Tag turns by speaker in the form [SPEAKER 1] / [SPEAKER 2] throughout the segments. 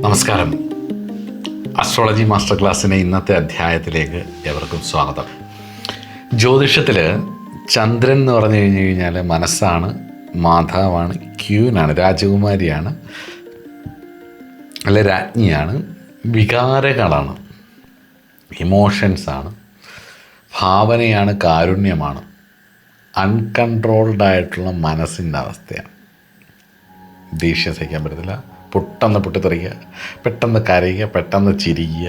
[SPEAKER 1] നമസ്കാരം. Astrology master ക്ലാസ്സിൻ്റെ ഇന്നത്തെ അധ്യായത്തിലേക്ക് എവർക്കും സ്വാഗതം. ജ്യോതിഷത്തിൽ ചന്ദ്രൻ എന്ന് പറഞ്ഞു കഴിഞ്ഞാൽ മനസ്സാണ്, മാതാവാണ്, ക്യൂനാണ്, രാജകുമാരിയാണ്, അല്ലെ രാജ്ഞിയാണ്, വികാരങ്ങളാണ്, ഇമോഷൻസാണ്, ഭാവനയാണ്, കാരുണ്യമാണ്, അൺകൺട്രോൾഡ് മനസ്സിൻ്റെ അവസ്ഥയാണ്. ദേഷ്യം സഹിക്കാൻ പറ്റത്തില്ല, പെട്ടെന്ന് പൊട്ടിത്തെറിക്കുക, പെട്ടെന്ന് കരയുക, പെട്ടെന്ന് ചിരിക്കുക,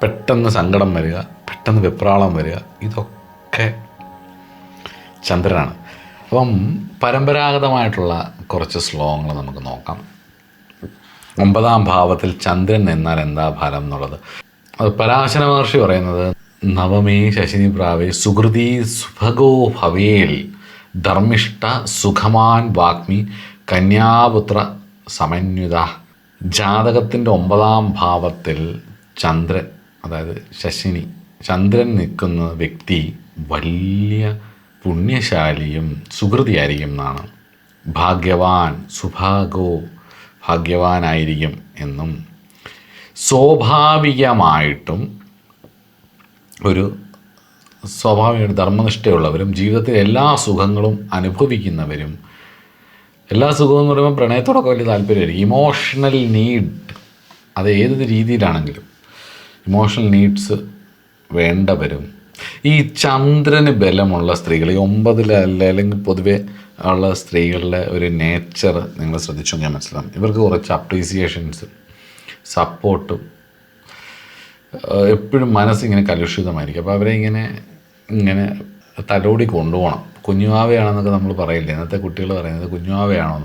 [SPEAKER 1] പെട്ടെന്ന് സങ്കടം വരിക, പെട്ടെന്ന് വെപ്രാളം വരിക, ഇതൊക്കെ ചന്ദ്രനാണ്. അപ്പം പരമ്പരാഗതമായിട്ടുള്ള കുറച്ച് ശ്ലോകങ്ങൾ നമുക്ക് നോക്കാം. 9-ാം ഭാവത്തിൽ ചന്ദ്രൻ എന്നാൽ എന്താ ഫലം എന്നുള്ളത് അത് പരാശര മഹർഷി പറയുന്നത്, നവമേ ശശിനി പ്രാവേ സുഹൃതി സുഭഗോ ഭവേൽ ധർമ്മിഷ്ഠ സുഖമാൻ വാഗ്മി കന്യാപുത്ര സമന്വിത. ജാതകത്തിൻ്റെ 9-ാം ഭാവത്തിൽ ചന്ദ്രൻ, അതായത് ശശിനി, ചന്ദ്രൻ നിൽക്കുന്ന വ്യക്തി വലിയ പുണ്യശാലിയും സുഹൃതിയായിരിക്കും എന്നാണ്. ഭാഗ്യവാൻ, സുഭാഗോ, ഭാഗ്യവാനായിരിക്കും എന്നും സ്വാഭാവികമായിട്ടും സ്വാഭാവിക ധർമ്മനിഷ്ഠയുള്ളവരും ജീവിതത്തിൽ എല്ലാ സുഖങ്ങളും അനുഭവിക്കുന്നവരും. എല്ലാ സുഖവും എന്ന് പറയുമ്പോൾ പ്രണയത്തോടൊക്കെ വലിയ താല്പര്യമായിരിക്കും. ഇമോഷണൽ നീഡ്, അത് ഏത് രീതിയിലാണെങ്കിലും ഇമോഷണൽ നീഡ്സ് വേണ്ടവരും. ഈ ചന്ദ്രന് ബലമുള്ള സ്ത്രീകൾ, ഈ 9 അല്ലെങ്കിൽ പൊതുവെ ഉള്ള സ്ത്രീകളുടെ ഒരു നേച്ചർ നിങ്ങൾ ശ്രദ്ധിച്ചു നോക്കിയാൽ മനസ്സിലാവും. ഇവർക്ക് കുറച്ച് അപ്രീസിയേഷൻസും സപ്പോർട്ടും, എപ്പോഴും മനസ്സിങ്ങനെ കലുഷിതമായിരിക്കും. അപ്പോൾ അവരെ ഇങ്ങനെ തലോടി കൊണ്ടുപോകണം. കുഞ്ഞുവാവയാണെന്നൊക്കെ നമ്മൾ പറയില്ലേ, ഇന്നത്തെ കുട്ടികൾ പറയുന്നത് കുഞ്ഞുവാവയാണോ,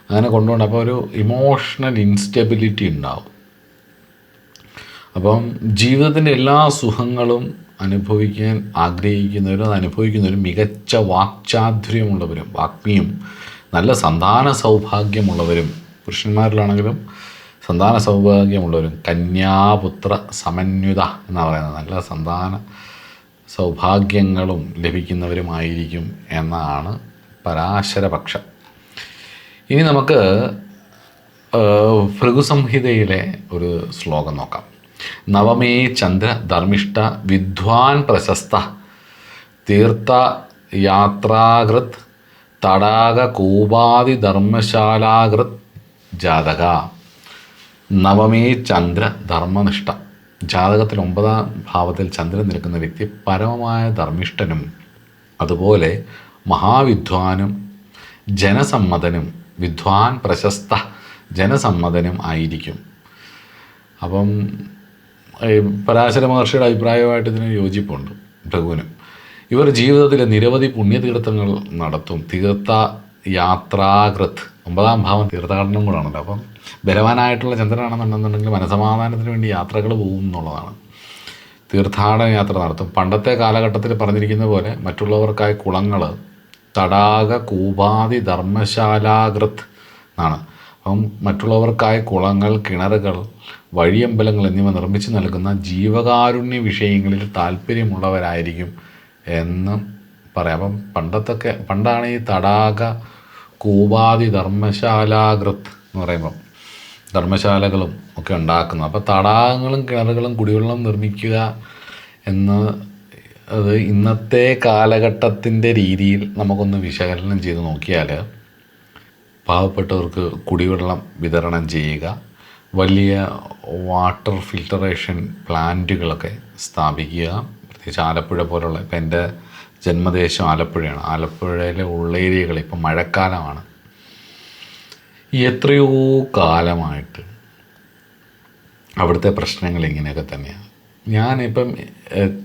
[SPEAKER 1] അങ്ങനെ കൊണ്ടുപോകണം. അപ്പോൾ ഒരു ഇമോഷണൽ ഇൻസ്റ്റെബിലിറ്റി ഉണ്ടാവും. അപ്പം ജീവിതത്തിൻ്റെ എല്ലാ സുഖങ്ങളും അനുഭവിക്കാൻ ആഗ്രഹിക്കുന്നവരും അത് അനുഭവിക്കുന്നവരും മികച്ച വാക്ചാതുര്യമുള്ളവരും, വാഗ്മിയും നല്ല സന്താന സൗഭാഗ്യമുള്ളവരും, പുരുഷന്മാരിലാണെങ്കിലും സന്താന സൗഭാഗ്യമുള്ളവരും, കന്യാപുത്ര സമന്വിത എന്നാണ് പറയുന്നത്, നല്ല സന്താന സൗഭാഗ്യങ്ങളും ലഭിക്കുന്നവരുമായിരിക്കും എന്നാണ് പരാശരപക്ഷം. ഇനി നമുക്ക് ഭൃഗുസംഹിതയിലെ ഒരു ശ്ലോകം നോക്കാം. നവമേ ചന്ദ്ര ധർമ്മിഷ്ഠ വിദ്വാൻ പ്രശസ്ത തീർത്ഥ യാത്രാകൃത് തടാക കൂപാതി ധർമ്മശാലാകൃത് ജാതക. നവമേ ചന്ദ്ര ധർമ്മനിഷ്ഠ. ജാതകത്തിൽ 9-ാം ഭാവത്തിൽ ചന്ദ്രൻ നിൽക്കുന്ന വ്യക്തി പരമമായ ധർമ്മിഷ്ഠനും അതുപോലെ മഹാവിദ്വാനും ജനസമ്മതനും, വിദ്വാൻ പ്രശസ്ത ജനസമ്മതനും ആയിരിക്കും. അപ്പം പരാശര മഹർഷിയുടെ അഭിപ്രായമായിട്ട് ഇതിന് യോജിപ്പുണ്ട് ഭൃഗുവിനും. ഇവർ ജീവിതത്തിൽ നിരവധി പുണ്യതീർത്ഥങ്ങൾ നടത്തും. തീർത്ഥ യാത്രാകൃത്, 9-ാം ഭാവം തീർത്ഥാടനം കൂടാണല്ലോ. അപ്പം ബലവാനായിട്ടുള്ള ചന്ദ്രനാണെന്നുണ്ടെന്നുണ്ടെങ്കിൽ മനസമാധാനത്തിന് വേണ്ടി യാത്രകൾ പോകും എന്നുള്ളതാണ്. തീർത്ഥാടന യാത്ര നടത്തും. പണ്ടത്തെ കാലഘട്ടത്തിൽ പറഞ്ഞിരിക്കുന്ന പോലെ മറ്റുള്ളവർക്കായി കുളങ്ങൾ, തടാക കൂപാതി ധർമ്മശാലാകൃത് എന്നാണ്. അപ്പം മറ്റുള്ളവർക്കായി കുളങ്ങൾ, കിണറുകൾ, വഴിയമ്പലങ്ങൾ എന്നിവ നിർമ്മിച്ച് നൽകുന്ന ജീവകാരുണ്യ വിഷയങ്ങളിൽ താല്പര്യമുള്ളവരായിരിക്കും എന്ന് പറയാം. അപ്പം പണ്ടാണ് ഈ തടാക കൂപാതി ധർമ്മശാലാകൃത് എന്ന് പറയുമ്പം ധർമ്മശാലകളും ഒക്കെ ഉണ്ടാക്കുന്നത്. അപ്പോൾ തടാകങ്ങളും കിണറുകളും കുടിവെള്ളം നിർമ്മിക്കുക അത് ഇന്നത്തെ കാലഘട്ടത്തിൻ്റെ രീതിയിൽ നമുക്കൊന്ന് വിശകലനം ചെയ്ത് നോക്കിയാൽ പാവപ്പെട്ടവർക്ക് കുടിവെള്ളം വിതരണം ചെയ്യുക, വലിയ വാട്ടർ ഫിൽട്ടറേഷൻ പ്ലാന്റുകളൊക്കെ സ്ഥാപിക്കുക. പ്രത്യേകിച്ച് ആലപ്പുഴ പോലുള്ള, ഇപ്പം എൻ്റെ ജന്മദേശം ആലപ്പുഴയാണ്. ആലപ്പുഴയിലെ ഉള്ളേരിയകൾ ഇപ്പം മഴക്കാലമാണ്. എത്രയോ കാലമായിട്ട് അവിടുത്തെ പ്രശ്നങ്ങൾ ഇങ്ങനെയൊക്കെ തന്നെയാണ്. ഞാനിപ്പം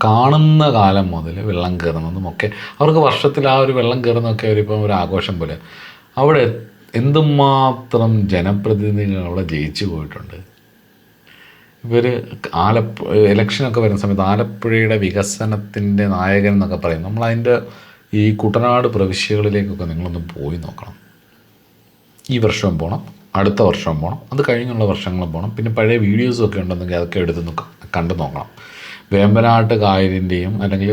[SPEAKER 1] കാണുന്ന കാലം മുതൽ വെള്ളം കയറുന്നതും ഒക്കെ അവർക്ക് വർഷത്തിൽ ആ ഒരു വെള്ളം കയറുന്നതൊക്കെ അവരിപ്പം ഒരു ആഘോഷം പോലെ. അവിടെ എന്തുമാത്രം ജനപ്രതിനിധികൾ അവിടെ ജയിച്ചു പോയിട്ടുണ്ട്. ഇവർ ഇലക്ഷനൊക്കെ വരുന്ന സമയത്ത് ആലപ്പുഴയുടെ വികസനത്തിൻ്റെ നായകൻ എന്നൊക്കെ പറയും. നമ്മളതിൻ്റെ ഈ കുട്ടനാട് പ്രവിശ്യകളിലേക്കൊക്കെ നിങ്ങളൊന്ന് പോയി നോക്കണം. ഈ വർഷവും പോകണം, അടുത്ത വർഷവും പോകണം, അത് കഴിഞ്ഞുള്ള വർഷങ്ങളും പോകണം. പിന്നെ പഴയ വീഡിയോസൊക്കെ ഉണ്ടെന്നെങ്കിൽ അതൊക്കെ എടുത്ത് കണ്ടു നോക്കണം. വേമ്പനാട്ട് കായലിൻ്റെയും, അല്ലെങ്കിൽ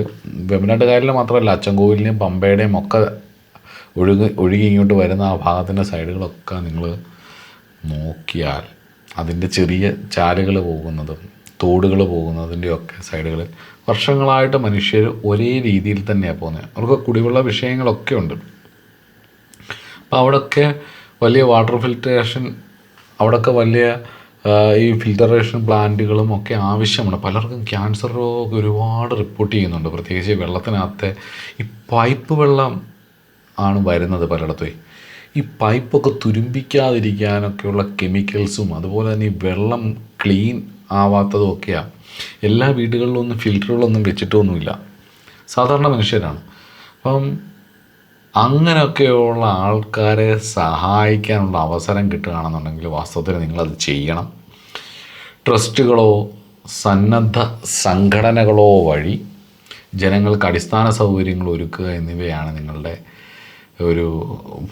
[SPEAKER 1] വേമ്പനാട്ട് കായലിൽ മാത്രമല്ല അച്ചൻകോവിലിൻ്റെയും പമ്പയുടെയും ഒക്കെ ഒഴുകി ഇങ്ങോട്ട് വരുന്ന ആ ഭാഗത്തിൻ്റെ സൈഡുകളൊക്കെ നിങ്ങൾ നോക്കിയാൽ അതിൻ്റെ ചെറിയ ചാലുകൾ പോകുന്നതും തോടുകൾ പോകുന്നതിൻ്റെയൊക്കെ സൈഡുകളിൽ വർഷങ്ങളായിട്ട് മനുഷ്യർ ഒരേ രീതിയിൽ തന്നെയാണ് പോകുന്നത്. അവർക്ക് കുടിവെള്ള വിഷയങ്ങളൊക്കെ ഉണ്ട്. അപ്പോൾ അവിടെയൊക്കെ വലിയ വാട്ടർ ഫിൽട്രേഷൻ, അവിടെയൊക്കെ വലിയ ഈ ഫിൽറ്ററേഷൻ പ്ലാന്റുകളും ഒക്കെ ആവശ്യമാണ്. പലർക്കും ക്യാൻസർ രോഗം ഒരുപാട് റിപ്പോർട്ട് ചെയ്യുന്നുണ്ട്. പ്രത്യേകിച്ച് വെള്ളത്തിനകത്തെ ഈ പൈപ്പ് വെള്ളം ആണ് വരുന്നത് പലയിടത്തും. ഈ പൈപ്പൊക്കെ തുരുമ്പിക്കാതിരിക്കാനൊക്കെയുള്ള കെമിക്കൽസും അതുപോലെ തന്നെ ഈ വെള്ളം ക്ലീൻ ആവാത്തതും ഒക്കെയാണ്. എല്ലാ വീടുകളിലൊന്നും ഫിൽറ്ററുകളൊന്നും വെച്ചിട്ടൊന്നുമില്ല, സാധാരണ മനുഷ്യരാണ്. അപ്പം അങ്ങനെയൊക്കെയുള്ള ആൾക്കാരെ സഹായിക്കാനുള്ള അവസരം കിട്ടുകയാണെന്നുണ്ടെങ്കിൽ വാസ്തവത്തിൽ നിങ്ങളത് ചെയ്യണം. ട്രസ്റ്റുകളോ സന്നദ്ധ സംഘടനകളോ വഴി ജനങ്ങൾക്ക് അടിസ്ഥാന സൗകര്യങ്ങൾ ഒരുക്കുക എന്നിവയാണ് നിങ്ങളുടെ ഒരു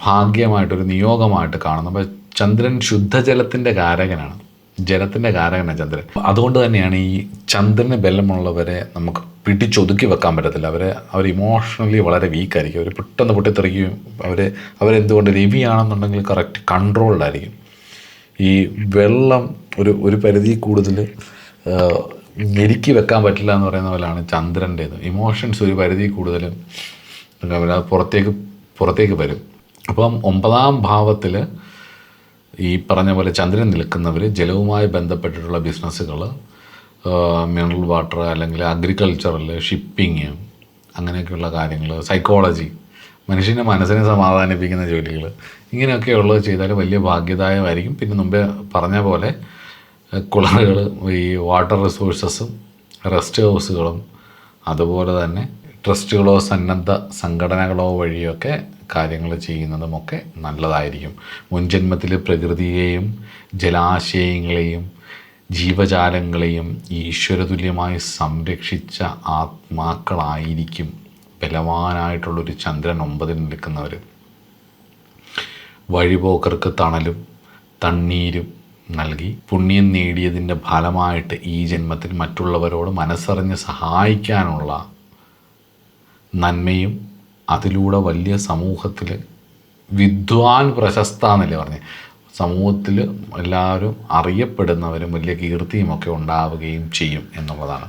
[SPEAKER 1] ഭാഗ്യമായിട്ടൊരു നിയോഗമായിട്ട് കാണുന്നത്. അപ്പോൾ ചന്ദ്രൻ ശുദ്ധജലത്തിൻ്റെ കാരകനാണ്, ജലത്തിൻ്റെ കാരകനാണ് ചന്ദ്രൻ. അതുകൊണ്ട് തന്നെയാണ് ഈ ചന്ദ്രന് ബലമുള്ളവരെ നമുക്ക് പിടിച്ചൊതുക്കി വെക്കാൻ പറ്റത്തില്ല. അവർ ഇമോഷണലി വളരെ വീക്കായിരിക്കും. അവർ പെട്ടെന്ന് പൊട്ടിത്തെറിക്കും. അവരെന്തുകൊണ്ട് രവിയാണെന്നുണ്ടെങ്കിൽ കറക്റ്റ് കൺട്രോൾഡായിരിക്കും. ഈ വെള്ളം ഒരു പരിധി കൂടുതൽ ഞെരുക്കി വെക്കാൻ പറ്റില്ല എന്ന് പറയുന്ന പോലെയാണ് ചന്ദ്രൻ്റേത്. ഇമോഷൻസ് ഒരു പരിധി കൂടുതൽ പുറത്തേക്ക് വരും. അപ്പം 9ാം ഭാവത്തിൽ ഈ പറഞ്ഞ പോലെ ചന്ദ്രൻ നിൽക്കുന്നവർ ജലവുമായി ബന്ധപ്പെട്ടിട്ടുള്ള ബിസിനസ്സുകൾ, മിനറൽ വാട്ടർ അല്ലെങ്കിൽ അഗ്രികൾച്ചറിൽ, ഷിപ്പിങ്, അങ്ങനെയൊക്കെയുള്ള കാര്യങ്ങൾ, സൈക്കോളജി, മനുഷ്യൻ്റെ മനസ്സിനെ സമാധാനിപ്പിക്കുന്ന ജോലികൾ, ഇങ്ങനെയൊക്കെയുള്ളത് ചെയ്താൽ വലിയ ഭാഗ്യദായകമായിരിക്കും. പിന്നെ മുമ്പേ പറഞ്ഞ പോലെ കുളറുകൾ, ഈ വാട്ടർ റിസോഴ്സസും റെസ്റ്റ് ഹൗസുകളും അതുപോലെ തന്നെ ട്രസ്റ്റുകളോ സന്നദ്ധ സംഘടനകളോ വഴിയൊക്കെ കാര്യങ്ങൾ ചെയ്യുന്നതുമൊക്കെ നല്ലതായിരിക്കും. മുൻജന്മത്തിൽ പ്രകൃതിയെയും ജലാശയങ്ങളെയും ജീവജാലങ്ങളെയും ഈശ്വരതുല്യമായി സംരക്ഷിച്ച ആത്മാക്കളായിരിക്കും ബലവാനായിട്ടുള്ളൊരു ചന്ദ്രൻ 9ൽ നിൽക്കുന്നവർ. വഴിപോക്കർക്ക് തണലും തണ്ണീരും നൽകി പുണ്യം നേടിയതിൻ്റെ ഫലമായിട്ട് ഈ ജന്മത്തിൽ മറ്റുള്ളവരോട് മനസ്സറിഞ്ഞ് സഹായിക്കാനുള്ള നന്മയും അതിലൂടെ വലിയ സമൂഹത്തിൽ വിദ്വാൻ പ്രശസ്ത എന്നല്ലേ പറഞ്ഞ് സമൂഹത്തിൽ എല്ലാവരും അറിയപ്പെടുന്നവരും വലിയ കീർത്തിയുമൊക്കെ ഉണ്ടാവുകയും ചെയ്യും എന്നുള്ളതാണ്.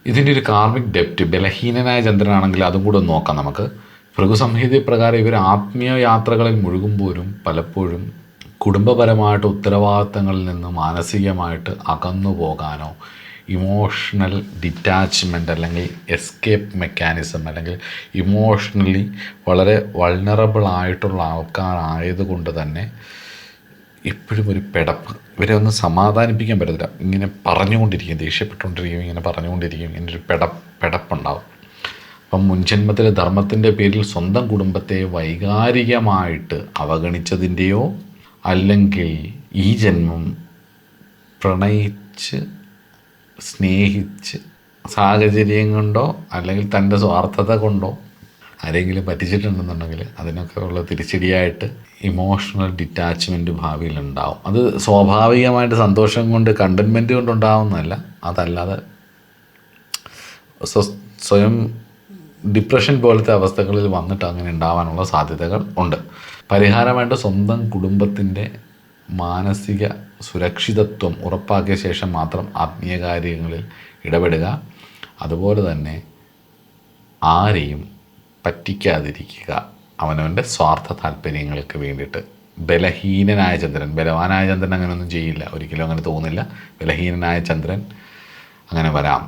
[SPEAKER 1] ഇതിൻ്റെ ഒരു കാർമിക് ഡെപ്റ്റ്, ബലഹീനനായ ചന്ദ്രനാണെങ്കിൽ അതും കൂടെ നോക്കാം നമുക്ക്. ഭൃഗുസംഹിത പ്രകാരം ഇവർ ആത്മീയ യാത്രകളിൽ മുഴുകുമ്പോഴും പലപ്പോഴും കുടുംബപരമായിട്ട് ഉത്തരവാദിത്തങ്ങളിൽ നിന്ന് മാനസികമായിട്ട് അകന്നു പോകാനോ ഇമോഷണൽ ഡിറ്റാച്ച്മെൻ്റ് അല്ലെങ്കിൽ എസ്കേപ്പ് മെക്കാനിസം അല്ലെങ്കിൽ ഇമോഷണലി വളരെ വൾണറബിൾ ആയിട്ടുള്ള ആൾക്കാരായതുകൊണ്ട് തന്നെ എപ്പോഴും ഒരു പിടപ്പ്, ഇവരെ ഒന്ന് സമാധാനിപ്പിക്കാൻ പറ്റത്തില്ല. ഇങ്ങനെ പറഞ്ഞുകൊണ്ടിരിക്കും, ദേഷ്യപ്പെട്ടുകൊണ്ടിരിക്കും, ഇങ്ങനെ പറഞ്ഞുകൊണ്ടിരിക്കും, ഇങ്ങനെ ഒരു പിടപ്പുണ്ടാവും. അപ്പം മുൻജന്മത്തിലെ ധർമ്മത്തിൻ്റെ പേരിൽ സ്വന്തം കുടുംബത്തെ വൈകാരികമായിട്ട് അവഗണിച്ചതിൻ്റെയോ അല്ലെങ്കിൽ ഈ ജന്മം പ്രണയിച്ച് സ്നേഹിച്ച് സാഹചര്യം കൊണ്ടോ അല്ലെങ്കിൽ തൻ്റെ സ്വാർത്ഥത കൊണ്ടോ ആരെങ്കിലും പറ്റിച്ചിട്ടുണ്ടെന്നുണ്ടെങ്കിൽ അതിനൊക്കെ ഉള്ള തിരിച്ചടിയായിട്ട് ഇമോഷണൽ ഡിറ്റാച്ച്മെൻറ്റ് ഭാവിയിലുണ്ടാവും. അത് സ്വാഭാവികമായിട്ട് സന്തോഷം കൊണ്ട് കണ്ടൻമെൻറ്റ് കൊണ്ടുണ്ടാവുന്നതല്ല, അതല്ലാതെ സ്വയം ഡിപ്രഷൻ പോലത്തെ അവസ്ഥകളിൽ വന്നിട്ട് അങ്ങനെ ഉണ്ടാവാനുള്ള സാധ്യതകൾ ഉണ്ട്. പരിഹാരമായിട്ട് സ്വന്തം കുടുംബത്തിൻ്റെ മാനസിക സുരക്ഷിതത്വം ഉറപ്പാക്കിയ ശേഷം മാത്രം ആത്മീയ കാര്യങ്ങളിൽ ഇടപെടുക. അതുപോലെ തന്നെ ആരെയും പറ്റിക്കാതിരിക്കുക, അവനവൻ്റെ സ്വാർത്ഥ താല്പര്യങ്ങൾക്ക് വേണ്ടിയിട്ട്. ബലഹീനനായ ചന്ദ്രൻ, ബലവാനായ ചന്ദ്രൻ അങ്ങനെയൊന്നും ചെയ്യില്ല, ഒരിക്കലും അങ്ങനെ തോന്നില്ല. ബലഹീനനായ ചന്ദ്രൻ അങ്ങനെ വരാം.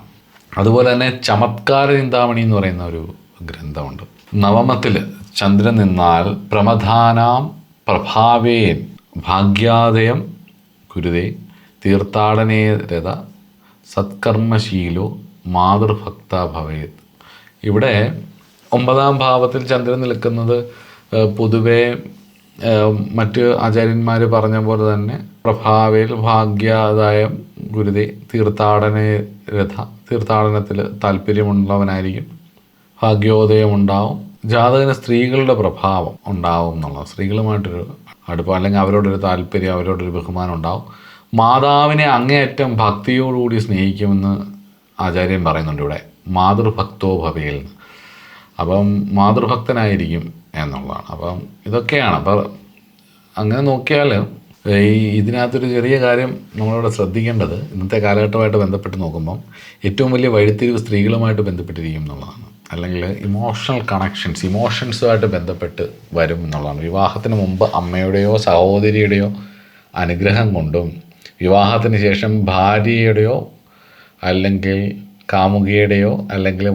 [SPEAKER 1] അതുപോലെ തന്നെ ചമത്കാര ചിന്താമണി എന്ന് പറയുന്ന ഒരു ഗ്രന്ഥമുണ്ട്. 9ൽ ചന്ദ്രൻ നിന്നാൽ പ്രമഥാനാം പ്രഭാവേൻ ഭാഗ്യാദയം കുരുതേ തീർത്ഥാടനേ രഥ സത്കർമ്മശീലോ മാതൃഭക്ത ഭവേത്. ഇവിടെ 9ാം ഭാവത്തിൽ ചന്ദ്രൻ നിൽക്കുന്നത് പൊതുവെ മറ്റ് ആചാര്യന്മാർ പറഞ്ഞ പോലെ തന്നെ പ്രഭാവേൽ ഭാഗ്യാദായം ഗുരുതേ തീർത്ഥാടനേ രഥ, തീർത്ഥാടനത്തിൽ താല്പര്യമുള്ളവനായിരിക്കും, ഭാഗ്യോദയമുണ്ടാവും, ജാതകന് സ്ത്രീകളുടെ പ്രഭാവം ഉണ്ടാവും എന്നുള്ളത്, സ്ത്രീകളുമായിട്ടൊരു അടുപ്പം അല്ലെങ്കിൽ അവരോടൊരു താല്പര്യം, അവരോടൊരു ബഹുമാനം ഉണ്ടാവും. മാതാവിനെ അങ്ങേയറ്റം ഭക്തിയോടുകൂടി സ്നേഹിക്കുമെന്ന് ആചാര്യൻ പറയുന്നുണ്ട് ഇവിടെ, മാതൃഭക്തോ ഭവേൽ. അപ്പം മാതൃഭക്തനായിരിക്കും എന്നുള്ളതാണ്. അപ്പം ഇതൊക്കെയാണ്. അപ്പം അങ്ങനെ നോക്കിയാൽ ഇതിനകത്തൊരു ചെറിയ കാര്യം നമ്മളിവിടെ ശ്രദ്ധിക്കേണ്ടത്, ഇന്നത്തെ കാലഘട്ടമായിട്ട് ബന്ധപ്പെട്ട് നോക്കുമ്പം ഏറ്റവും വലിയ വഴിത്തിരിവ് സ്ത്രീകളുമായിട്ട് ബന്ധപ്പെട്ടിരിക്കും എന്നുള്ളതാണ്. അല്ലെങ്കിൽ ഇമോഷണൽ കണക്ഷൻസ്, ഇമോഷൻസുമായിട്ട് ബന്ധപ്പെട്ട് വരും എന്നുള്ളതാണ്. വിവാഹത്തിന് മുമ്പ് അമ്മയുടെയോ സഹോദരിയുടെയോ അനുഗ്രഹം കൊണ്ടും വിവാഹത്തിന് ശേഷം ഭാര്യയുടെയോ അല്ലെങ്കിൽ കാമുകിയുടെയോ അല്ലെങ്കിൽ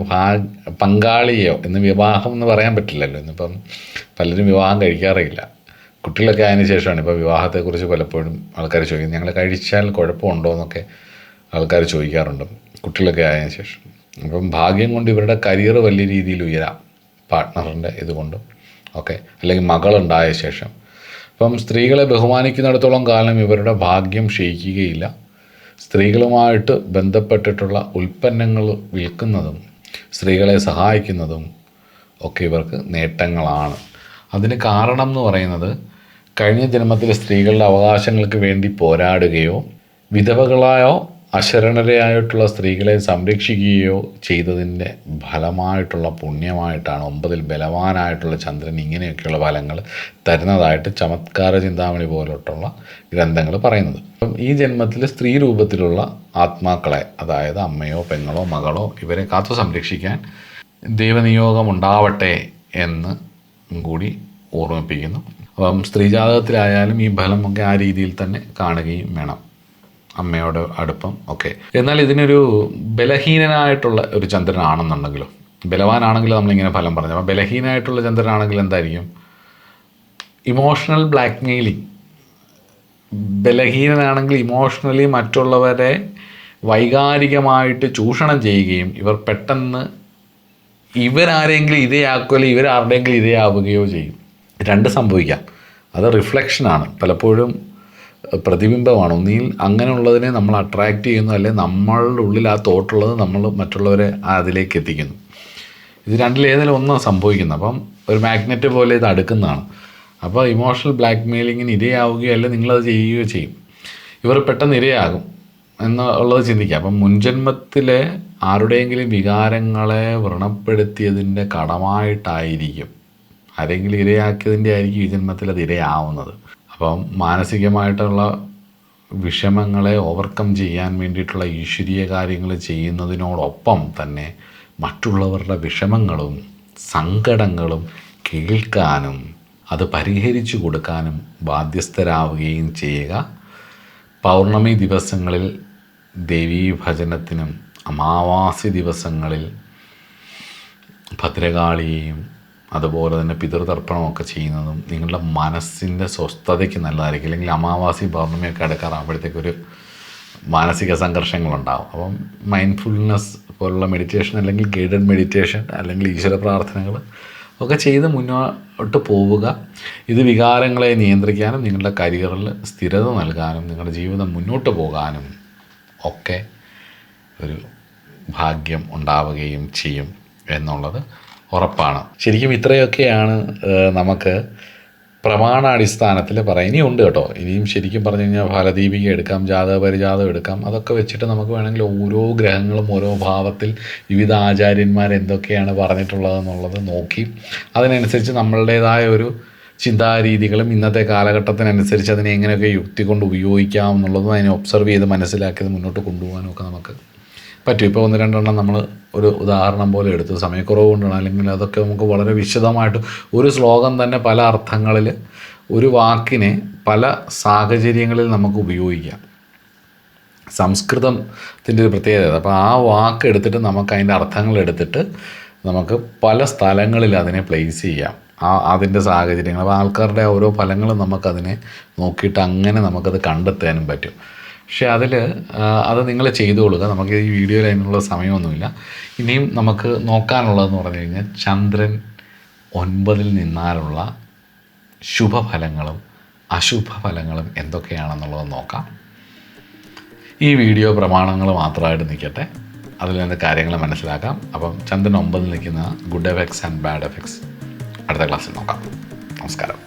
[SPEAKER 1] പങ്കാളിയോ, ഇന്ന് വിവാഹം എന്ന് പറയാൻ പറ്റില്ലല്ലോ, ഇന്നിപ്പം പലരും വിവാഹം കഴിക്കാറില്ല. കുട്ടികളൊക്കെ ആയതിനു ശേഷമാണ് ഇപ്പോൾ വിവാഹത്തെക്കുറിച്ച് പലപ്പോഴും ആൾക്കാർ ചോദിക്കുന്നത്. ഞങ്ങൾ കഴിച്ചാൽ കുഴപ്പമുണ്ടോ എന്നൊക്കെ ആൾക്കാർ ചോദിക്കാറുണ്ട് കുട്ടികളൊക്കെ ആയതിനു ശേഷം. അപ്പം ഭാഗ്യം കൊണ്ട് ഇവരുടെ കരിയർ വലിയ രീതിയിൽ ഉയരാം, പാർട്ട്ണറിൻ്റെ ഇതുകൊണ്ടും ഒക്കെ, അല്ലെങ്കിൽ മകളുണ്ടായ ശേഷം. അപ്പം സ്ത്രീകളെ ബഹുമാനിക്കുന്നിടത്തോളം കാലം ഇവരുടെ ഭാഗ്യം ക്ഷയിക്കുകയില്ല. സ്ത്രീകളുമായിട്ട് ബന്ധപ്പെട്ടിട്ടുള്ള ഉൽപ്പന്നങ്ങൾ വിൽക്കുന്നതും സ്ത്രീകളെ സഹായിക്കുന്നതും ഒക്കെ ഇവർക്ക് നേട്ടങ്ങളാണ്. അതിന് കാരണം എന്ന് പറയുന്നത്, കഴിഞ്ഞ ജന്മത്തിൽ സ്ത്രീകളുടെ അവകാശങ്ങൾക്ക് വേണ്ടി പോരാടുകയോ വിധവകളായോ അശരണരായിട്ടുള്ള സ്ത്രീകളെ സംരക്ഷിക്കുകയോ ചെയ്തതിൻ്റെ ഫലമായിട്ടുള്ള പുണ്യമായിട്ടാണ് 9-ൽ ബലവാനായിട്ടുള്ള ചന്ദ്രൻ ഇങ്ങനെയൊക്കെയുള്ള ഫലങ്ങൾ തരുന്നതായിട്ട് ചമത്കാര ചിന്താമണി പോലുള്ള ഗ്രന്ഥങ്ങൾ പറയുന്നത്. അപ്പം ഈ ജന്മത്തിൽ സ്ത്രീ രൂപത്തിലുള്ള ആത്മാക്കളെ, അതായത് അമ്മയോ പെങ്ങളോ മകളോ, ഇവരെ കാത്തു സംരക്ഷിക്കാൻ ദൈവനിയോഗമുണ്ടാവട്ടെ എന്ന് കൂടി ഓർമ്മിപ്പിക്കുന്നു. അപ്പം സ്ത്രീജാതകത്തിലായാലും ഈ ഫലമൊക്കെ ആ രീതിയിൽ തന്നെ കാണുകയും വേണം, അമ്മയോട് അടുപ്പം ഒക്കെ. എന്നാൽ ഇതിനൊരു ബലഹീനനായിട്ടുള്ള ഒരു ചന്ദ്രനാണെന്നുണ്ടെങ്കിലോ, ബലവാനാണെങ്കിലും നമ്മളിങ്ങനെ ഫലം പറഞ്ഞു, അപ്പോൾ ബലഹീനമായിട്ടുള്ള ചന്ദ്രനാണെങ്കിൽ എന്തായിരിക്കും? Emotional blackmailing. ബലഹീനനാണെങ്കിൽ ഇമോഷണലി മറ്റുള്ളവരെ വൈകാരികമായിട്ട് ചൂഷണം ചെയ്യുകയും ഇവർ പെട്ടെന്ന് ഇവരാരെങ്കിലും ഇതേയാക്കുകയോ ഇവരാരുടെയെങ്കിലും ഇതേയാവുകയോ ചെയ്യും. രണ്ട് സംഭവിക്കാം. അത് റിഫ്ലക്ഷനാണ്, പലപ്പോഴും പ്രതിബിംബമാണ്. ഒന്നിൽ അങ്ങനെയുള്ളതിനെ നമ്മൾ അട്രാക്റ്റ് ചെയ്യുന്നു, അല്ലെങ്കിൽ നമ്മളുടെ ഉള്ളിൽ ആ തോട്ടുള്ളത് നമ്മൾ മറ്റുള്ളവരെ അതിലേക്ക് എത്തിക്കുന്നു. ഇത് രണ്ടിലേതെങ്കിലും ഒന്നാണ് സംഭവിക്കുന്നത്. അപ്പം ഒരു മാഗ്നറ്റ് പോലെ ഇത് അടുക്കുന്നതാണ്. അപ്പോൾ ഇമോഷണൽ ബ്ലാക്ക് മെയിലിങ്ങിന് ഇരയാവുകയോ അല്ലെങ്കിൽ നിങ്ങളത് ചെയ്യുകയോ ചെയ്യും. ഇവർ പെട്ടെന്ന് ഇരയാകും എന്നുള്ളത് ചിന്തിക്കുക. അപ്പം മുൻജന്മത്തിലെ ആരുടെയെങ്കിലും വികാരങ്ങളെ വ്രണപ്പെടുത്തിയതിൻ്റെ കടമായിട്ടായിരിക്കും, ആരെങ്കിലും ഇരയാക്കിയതിൻ്റെ ആയിരിക്കും ഈ ജന്മത്തിൽ അത് ഇരയാവുന്നത്. അപ്പം മാനസികമായിട്ടുള്ള വിഷമങ്ങളെ ഓവർകം ചെയ്യാൻ വേണ്ടിയിട്ടുള്ള ഈശ്വരീയ കാര്യങ്ങൾ ചെയ്യുന്നതിനോടൊപ്പം തന്നെ മറ്റുള്ളവരുടെ വിഷമങ്ങളും സങ്കടങ്ങളും കേൾക്കാനും അത് പരിഹരിച്ചു കൊടുക്കാനും ബാധ്യസ്ഥരാവുകയും ചെയ്യുക. പൗർണമി ദിവസങ്ങളിൽ ദേവീ ഭജനത്തിനും അമാവാസി ദിവസങ്ങളിൽ ഭദ്രകാളിയെയും അതുപോലെ തന്നെ പിതൃതർപ്പണമൊക്കെ ചെയ്യുന്നതും നിങ്ങളുടെ മനസ്സിൻ്റെ സ്വസ്ഥതയ്ക്ക് നല്ലതായിരിക്കും. അല്ലെങ്കിൽ അമാവാസി പൗർണമിയൊക്കെ അടുക്കാറാകുമ്പോഴത്തേക്കൊരു മാനസിക സംഘർഷങ്ങളുണ്ടാകും. അപ്പം മൈൻഡ്ഫുൾനെസ് പോലുള്ള മെഡിറ്റേഷൻ, അല്ലെങ്കിൽ ഗൈഡഡ് മെഡിറ്റേഷൻ, അല്ലെങ്കിൽ ഈശ്വര പ്രാർത്ഥനകൾ ഒക്കെ ചെയ്ത് മുന്നോട്ട് പോവുക. ഇത് വികാരങ്ങളെ നിയന്ത്രിക്കാനും നിങ്ങളുടെ കരിയറിൽ സ്ഥിരത നൽകാനും നിങ്ങളുടെ ജീവിതം മുന്നോട്ട് പോകാനും ഒക്കെ ഒരു ഭാഗ്യം ഉണ്ടാവുകയും ചെയ്യും എന്നുള്ളത് ഉറപ്പാണ്. ശരിക്കും ഇത്രയൊക്കെയാണ് നമുക്ക് പ്രമാണാടിസ്ഥാനത്തിൽ പറയാം. ഇനിയുണ്ട് കേട്ടോ, ഇനിയും ശരിക്കും പറഞ്ഞു കഴിഞ്ഞാൽ ഫലദീപിക എടുക്കാം, ജാതകപരിജാതം എടുക്കാം. അതൊക്കെ വെച്ചിട്ട് നമുക്ക് വേണമെങ്കിൽ ഓരോ ഗ്രഹങ്ങളും ഓരോ ഭാവത്തിൽ വിവിധ ആചാര്യന്മാർ എന്തൊക്കെയാണ് പറഞ്ഞിട്ടുള്ളതെന്നുള്ളത് നോക്കി അതിനനുസരിച്ച് നമ്മളുടേതായ ഒരു ചിന്താരീതികളും ഇന്നത്തെ കാലഘട്ടത്തിനനുസരിച്ച് അതിനെ എങ്ങനെയൊക്കെ യുക്തി കൊണ്ട് ഉപയോഗിക്കാം എന്നുള്ളതും അതിനെ ഒബ്സർവ് ചെയ്ത് മനസ്സിലാക്കിയത് മുന്നോട്ട് കൊണ്ടുപോകാനും ഒക്കെ നമുക്ക് പറ്റും. ഇപ്പോൾ 1-2 നമ്മൾ ഒരു ഉദാഹരണം പോലെ എടുത്തു, സമയക്കുറവ് കൊണ്ടാണ്. അല്ലെങ്കിൽ അതൊക്കെ നമുക്ക് വളരെ വിശദമായിട്ട് ഒരു ശ്ലോകം തന്നെ പല അർത്ഥങ്ങളിൽ, ഒരു വാക്കിനെ പല സാഹചര്യങ്ങളിൽ നമുക്ക് ഉപയോഗിക്കാം. സംസ്കൃതത്തിൻ്റെ ഒരു പ്രത്യേകത. അപ്പോൾ ആ വാക്ക് എടുത്തിട്ട് നമുക്ക് അതിൻ്റെ അർത്ഥങ്ങൾ എടുത്തിട്ട് നമുക്ക് പല സ്ഥലങ്ങളിൽ അതിനെ പ്ലേസ് ചെയ്യാം, അതിൻ്റെ സാഹചര്യങ്ങൾ. അപ്പോൾ ആൾക്കാരുടെ ഓരോ ഫലങ്ങളും നമുക്കതിനെ നോക്കിയിട്ട് അങ്ങനെ നമുക്കത് കണ്ടെത്താനും പറ്റും. പക്ഷേ അത് നിങ്ങൾ ചെയ്തു കൊടുക്കുക. നമുക്ക് ഈ വീഡിയോയിൽ അതിനുള്ള സമയമൊന്നുമില്ല. ഇനിയും നമുക്ക് നോക്കാനുള്ളതെന്ന് പറഞ്ഞു കഴിഞ്ഞാൽ ചന്ദ്രൻ 9-ൽ നിന്നാലുള്ള ശുഭഫലങ്ങളും അശുഭഫലങ്ങളും എന്തൊക്കെയാണെന്നുള്ളത് നോക്കാം. ഈ വീഡിയോ പ്രമാണങ്ങൾ മാത്രമായിട്ട് നിൽക്കട്ടെ, അതിൽ നിന്ന് കാര്യങ്ങൾ മനസ്സിലാക്കാം. അപ്പം ചന്ദ്രൻ 9-ൽ നിൽക്കുന്ന good effects and bad effects അടുത്ത ക്ലാസ്സിൽ നോക്കാം. നമസ്കാരം.